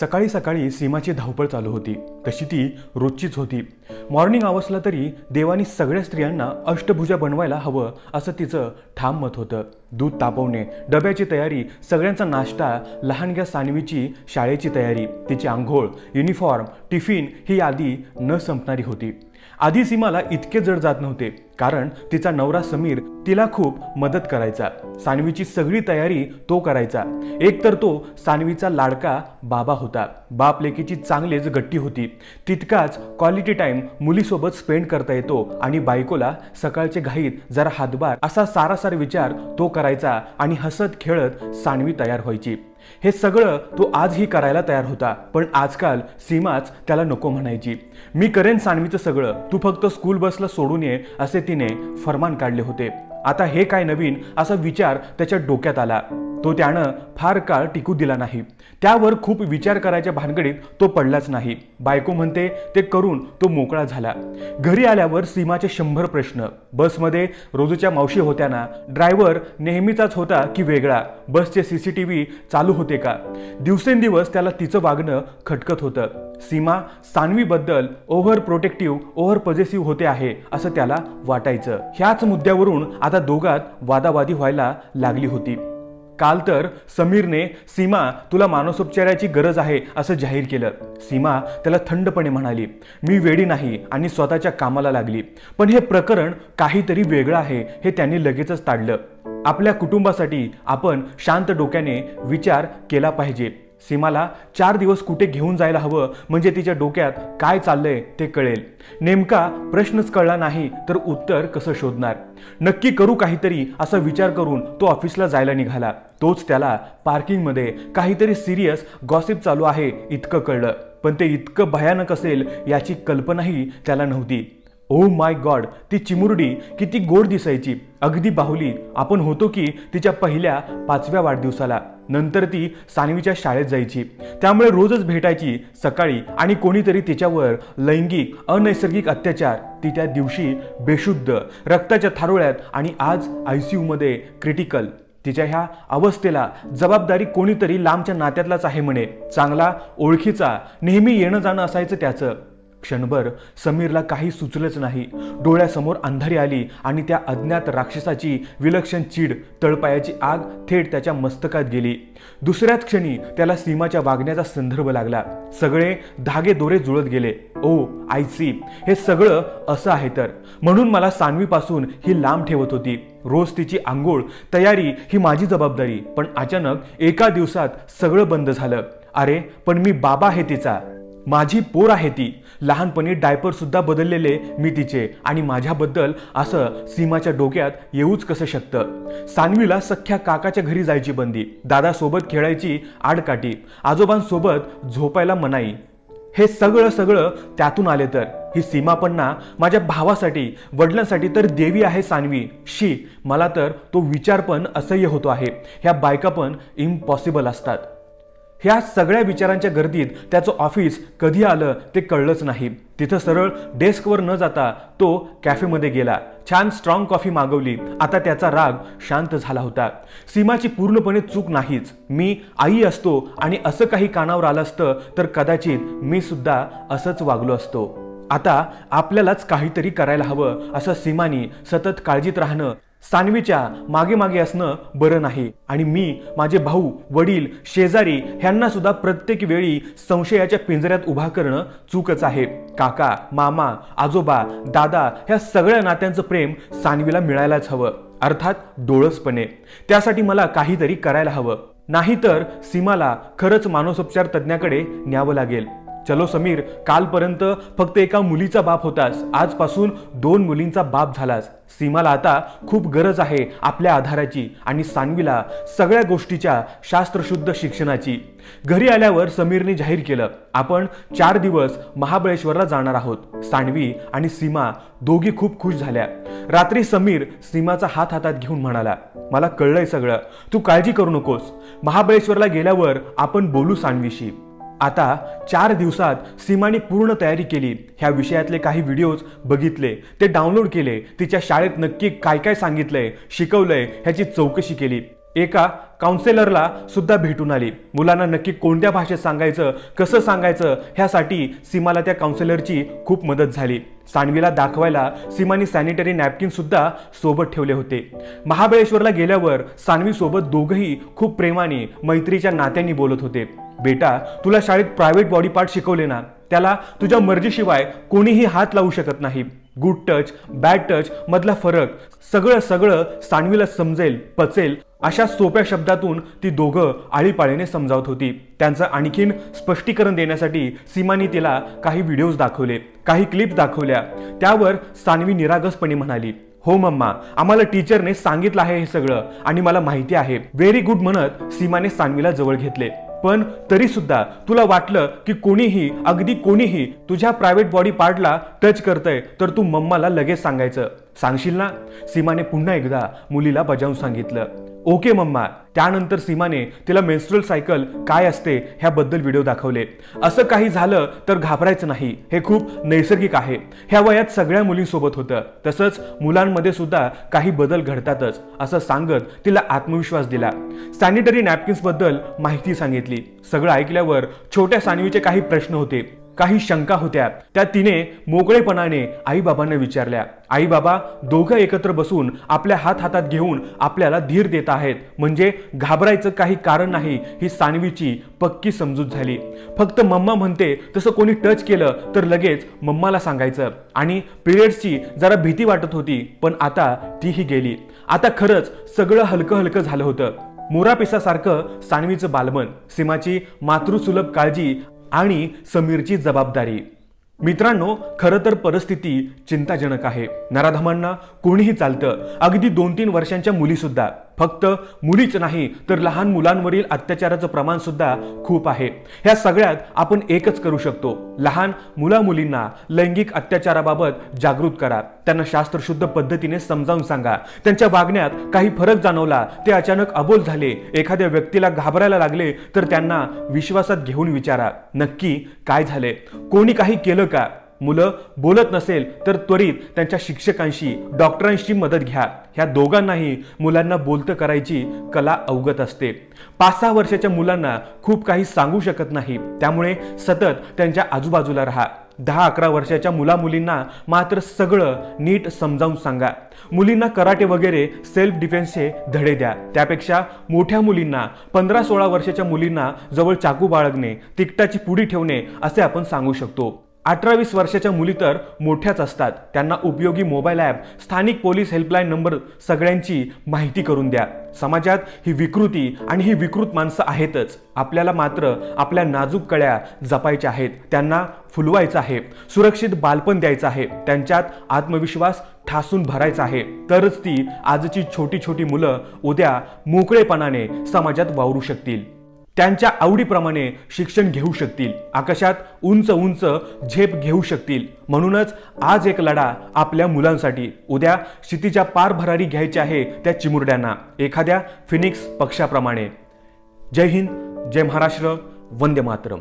सकाळी सकाळी सीमाची धावपळ चालू होती, तशी ती रोजचीच होती। मॉर्निंग आवर्सला तरी देवानी सगळ्या स्त्रियांना अष्टभुजा बनवायला हवं असं तिचं ठाम मत होतं। दूध तापवणे, डब्याची तयारी, सगळ्यांचा नाश्ता, लहानग्या सानवीची शाळेची तयारी, तिची आंघोळ, युनिफॉर्म, टिफिन ही यादी न संपणारी होती। आधी सीमाला इतके जड जात नव्हते, कारण तिचा नवरा समीर तिला खूप मदत करायचा। सानवीची सगळी तयारी तो करायचा। एक तर तो सानवीचा लाडका बाबा होता। बाप लेकीची चांगलीच गट्टी होती, तितकाच क्वालिटी टाइम मुलीसोबत स्पेंड करता येतो आणि बायकोला सकाळचे घाईत जरा हातभार असा सारासार विचार तो करायचा आणि हसत खेळत सानवी तयार व्हायची। हे सगळं तो आजही करायला तयार होता, पण आजकाल सीमाच त्याला नको म्हणायची। मी करेन सानवीचं सगळं, तू फक्त स्कूल बसला सोडून ये असे तिने फरमान काढले होते। आता हे काय नवीन असा विचार त्याच्या डोक्यात आला। तो त्यानं फार काळ टिकू दिला नाही। त्यावर खूप विचार करायच्या भानगडीत तो पडलाच नाही। बायको म्हणते ते करून तो मोकळा झाला। घरी आल्यावर सीमाचे 100 प्रश्न। बसमध्ये रोजच्या मावशी होत्या ना, ड्रायव्हर नेहमीचाच होता की वेगळा, बसचे CCTV चालू होते का, दिवसेंदिवस त्याला तिचं वागणं खटकत होतं। सीमा सानवीबद्दल ओव्हर प्रोटेक्टिव्ह, ओव्हर पॉझेसिव्ह होते आहे असं त्याला वाटायचं। ह्याच मुद्द्यावरून आता दोघात वादावादी व्हायला लागली होती। काल तर समीरने सीमा तुला मानसोपचाराची गरज आहे असं जाहीर केलं। सीमा त्याला थंडपणे म्हणाली मी वेडी नाही आणि स्वतःच्या कामाला लागली। पण हे प्रकरण काहीतरी वेगळं आहे हे त्यांनी लगेचच ताडलं। आपल्या कुटुंबासाठी आपण शांत डोक्याने विचार केला पाहिजे। सीमाला 4 दिवस कुठे घेऊन जायला हवं म्हणजे तिच्या डोक्यात काय चाललंय ते कळेल। नेमका प्रश्नच कळला नाही तर उत्तर कसं शोधणार। नक्की करू काहीतरी असा विचार करून तो ऑफिसला जायला निघाला। तोच त्याला पार्किंगमध्ये काहीतरी सिरियस गॉसिप चालू आहे इतकं कळलं, पण ते इतकं भयानक असेल याची कल्पनाही त्याला नव्हती। ओ माय गॉड, ती चिमुरडी किती गोड दिसायची, अगदी बाहुली। आपण होतो की तिच्या पहिल्या 5व्या वाढदिवसाला। नंतर ती सानवीच्या शाळेत जायची, त्यामुळे रोजच भेटायची सकाळी। आणि कोणीतरी तिच्यावर लैंगिक अनैसर्गिक अत्याचार, ती त्या दिवशी बेशुद्ध, रक्ताच्या थारोळ्यात आणि आज ICU मध्ये क्रिटिकल। तिच्या ह्या अवस्थेला जबाबदारी कोणीतरी लांबच्या नात्यातलाच आहे म्हणे, चांगला ओळखीचा, नेहमी येणं जाणं असायचं त्याचं। क्षणभर समीरला काही सुचलंच नाही। डोळ्यासमोर अंधारी आली आणि त्या अज्ञात राक्षसाची विलक्षण चीड, तळपायाची आग थेट त्याच्या मस्तकात गेली। दुसऱ्याच क्षणी त्याला सीमाच्या वागण्याचा संदर्भ लागला। सगळे धागे दोरे जुळत गेले। ओ आय सी, हे सगळं असं आहे तर म्हणून मला सानवीपासून ही लांब ठेवत होती। रोज तिची आंघोळ तयारी ही माझी जबाबदारी, पण अचानक एका दिवसात सगळं बंद झालं। अरे पण मी बाबा आहे तिचा, माझी पोर आहे ती। लहानपणी डायपर सुद्धा बदललेले मी तिचे, आणि माझ्याबद्दल असं सीमाच्या डोक्यात येऊच कसं शकतं। सानवीला सख्या काकाच्या घरी जायची बंदी, दादासोबत खेळायची आडकाठी, आजोबांसोबत झोपायला मनाई। हे सगळं त्यातून आले तर ही सीमा पण ना माझ्या भावासाठी, वडिलांसाठी तर देवी आहे सानवी। शी, मला तर तो विचार पण असह्य होतो आहे। ह्या बायका पण इम्पॉसिबल असतात। ह्या सगळ्या विचारांच्या गर्दीत त्याचं ऑफिस कधी आलं ते कळलंच नाही। तिथं सरळ डेस्कवर न जाता तो कॅफेमध्ये गेला, छान स्ट्रॉंग कॉफी मागवली। आता त्याचा राग शांत झाला होता। सीमाची पूर्णपणे चूक नाहीच। मी आई असतो आणि असं काही कानावर आलं असतं तर कदाचित मी सुद्धा असंच वागलो असतो। आता आपल्यालाच काहीतरी करायला हवं असं सीमानी सतत काळजीत राहणं, सानवीच्या मागे मागे असणं बरं नाही। आणि मी माझे भाऊ, वडील, शेजारी ह्यांना सुद्धा प्रत्येक वेळी संशयाच्या पिंजऱ्यात उभा करणं चूकच आहे। काका, मामा, आजोबा, दादा ह्या सगळ्या नात्यांचं प्रेम सानवीला मिळायलाच हवं, अर्थात डोळसपणे। त्यासाठी मला काहीतरी करायला हवं, नाहीतर सीमाला खरंच मानसोपचार तज्ञाकडे न्यावं लागेल। चलो समीर, कालपर्यंत फक्त एका मुलीचा बाप होतास, आजपासून 2 मुलींचा बाप झालास। सीमाला आता खूप गरज आहे आपल्या आधाराची आणि सानवीला सगळ्या गोष्टीच्या शास्त्रशुद्ध शिक्षणाची। घरी आल्यावर समीरने जाहीर केलं, आपण 4 दिवस महाबळेश्वरला जाणार आहोत। सानवी आणि सीमा दोघी खूप खुश झाल्या। रात्री समीर सीमाचा हात हातात घेऊन म्हणाला, मला कळलंय सगळं, तू काळजी करू नकोस। महाबळेश्वरला गेल्यावर आपण बोलू सानवीशी। आता 4 दिवसात सीमाने पूर्ण तयारी केली. ह्या विषयातले काही व्हिडिओज बघितले, ते डाउनलोड केले, तिच्या शाळेत नक्की काय काय सांगितलंय, शिकवलंय ह्याची चौकशी केली. एका काउन्सिलरला सुद्धा भेटून आली. मुलांना नक्की कोणत्या भाषेत सांगायचं, कसं सांगायचं ह्यासाठी सीमाला त्या काउन्सिलरची खूप मदत झाली. सानवीला दाखवायला सीमाने सॅनिटरी नॅपकिन सुद्धा सोबत ठेवले होते. महाबळेश्वरला गेल्यावर सानवी सोबत दोघंही खूप प्रेमाने मैत्रीच्या नात्यांनी बोलत होते. बेटा, तुला शाळेत प्रायव्हेट बॉडी पार्ट शिकवले ना, त्याला तुझ्या मर्जीशिवाय कोणीही हात लावू शकत नाही. गुड टच, बॅड टच मधला फरक सगळं सानवीला समजेल, पचेल अशा सोप्या शब्दातून ती दोघं आळीपाळीने समजावत होती. त्यांचं आणखीन स्पष्टीकरण देण्यासाठी सीमाने तिला काही व्हिडिओज दाखवले, काही क्लिप्स दाखवल्या. त्यावर सानवी निरागसपणे म्हणाली, हो मम्मा, आम्हाला टीचरने सांगितलं आहे हे सगळं आणि मला माहिती आहे. व्हेरी गुड म्हणत सीमाने सानवीला जवळ घेतले. पण तरी सुद्धा तुला वाटलं की कोणीही, अगदी कोणीही तुझ्या प्रायव्हेट बॉडी पार्टला टच करतंय तर तू मम्माला लगेच सांगायचं. सांगशील ना? सीमाने पुन्हा एकदा मुलीला बजावून सांगितलं. Okay mamma. त्यानंतर सीमाने तिला मेन्स्ट्रुअल सायकल काय असते ह्याबद्दल व्हिडिओ दाखवले. असं काही झालं तर घाबरायचं नाही, हे खूप नैसर्गिक आहे. ह्या वयात सगळ्या मुलींसोबत होतं, तसंच मुलांमध्ये सुद्धा काही बदल घडतातच असं सांगत तिला आत्मविश्वास दिला. सॅनिटरी नॅपकिन्स बद्दल माहिती सांगितली. सगळं ऐकल्यावर छोट्या सानवीचे काही प्रश्न होते, काही शंका होत्या. त्या तिने मोकळेपणाने आई बाबांना विचारल्या. आई बाबा दोघं एकत्र बसून आपल्या हातात घेऊन आपल्याला धीर देत आहेत, म्हणजे घाबरायचं काही कारण नाही ही सानवीची पक्की समजूत झाली. फक्त मम्मा म्हणते तसं कोणी टच केलं तर लगेच मम्माला सांगायचं. आणि पिरियड्सची जरा भीती वाटत होती, पण आता तीही गेली. आता खरंच सगळं हलकं हलकं झालं होतं. मोरापिसासारखं सानवीचं बालमन, सीमाची मातृसुलभ काळजी आणि समीरची जबाबदारी. मित्रांनो, खरं तर परिस्थिती चिंताजनक आहे. नराधमांना कोणीही चालतं, अगदी 2-3 वर्षांच्या मुली सुद्धा. फक्त मुलीच नाही तर लहान मुलांवरील अत्याचाराचं प्रमाण सुद्धा खूप आहे. ह्या सगळ्यात आपण एकच करू शकतो, लहान मुला-मुलींना लैंगिक अत्याचाराबाबत जागृत करा. त्यांना शास्त्रशुद्ध पद्धतीने समजावून सांगा. त्यांच्या वागण्यात काही फरक जाणवला, ते अचानक अबोल झाले, एखाद्या व्यक्तीला घाबरायला लागले तर त्यांना विश्वासात घेऊन विचारा, नक्की काय झाले, कोणी काही केलं का? मुलं बोलत नसेल तर त्वरित त्यांच्या शिक्षकांशी, डॉक्टरांशी मदत घ्या. ह्या दोघांनाही मुलांना बोलतं करायची कला अवगत असते. 5-6 वर्षाच्या मुलांना खूप काही सांगू शकत नाही, त्यामुळे सतत त्यांच्या आजूबाजूला राहा. 10-11 वर्षाच्या मुला-मुलींना मात्र सगळं नीट समजावून सांगा. मुलींना कराटे वगैरे सेल्फ डिफेन्सचे धडे द्या. त्यापेक्षा मोठ्या मुलींना, 15-16 वर्षाच्या मुलींना जवळ चाकू बाळगणे, तिकटाची पुडी ठेवणे असे आपण सांगू शकतो. 18-20 वर्षाच्या मुली तर मोठ्याच असतात. त्यांना उपयोगी मोबाईल ॲप, स्थानिक पोलीस हेल्पलाईन नंबर सगळ्यांची माहिती करून द्या. समाजात ही विकृती आणि ही विकृत माणसं आहेतच. आपल्याला मात्र आपल्या नाजूक कळ्या जपायच्या आहेत, त्यांना फुलवायचं आहे, सुरक्षित बालपण द्यायचं आहे, त्यांच्यात आत्मविश्वास ठासून भरायचा आहे. तरच ती आजची छोटी छोटी मुलं उद्या मोकळेपणाने समाजात वावरू शकतील, त्यांच्या आवडीप्रमाणे शिक्षण घेऊ शकतील, आकाशात उंच उंच झेप घेऊ शकतील. म्हणूनच आज एक लढा आपल्या मुलांसाठी. उद्या क्षितिजा पार भरारी घ्यायची आहे त्या चिमुरड्यांना, एखाद्या फिनिक्स पक्षाप्रमाणे. जय हिंद, जय महाराष्ट्र, वंदे मातरम.